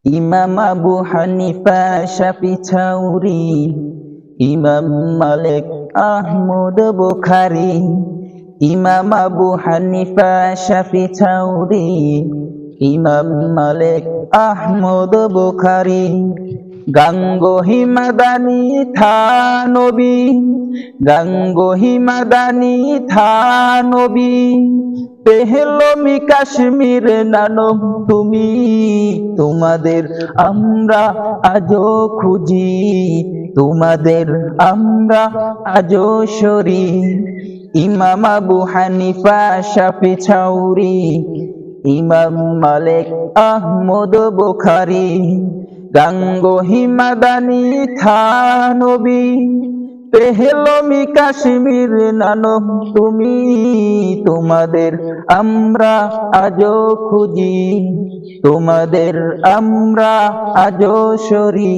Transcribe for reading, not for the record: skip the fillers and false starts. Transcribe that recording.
ইমাম আবু হানিফা, শাফি, ছাউরি, ইমাম মালিক, আহমদ, বুখারী। ইমাম আবু হানিফা, শাফি, ছাউরি, ইমাম মালিক, আহমদ, বুখারী। গাঙ্গোহি মাদানী থানবী, গাঙ্গোহি মাদানী থানবী। পেহলমি কাশ্মীর নানক তুমি, তোমাদের আমরা আজও খুঁজি, তোমাদের আমরা আজও সরি। ইমাম আবু হানিফা, শাফি, ছাউরি, ইমাম মালিক, আহমদ, বুখারী। গাঙ্গোহি মাদানী থানবী, পেহলমি কাশ্মীর নানক তুমি, তোমাদের আমরা আজও খুঁজি, তোমাদের আমরা আজও সরি।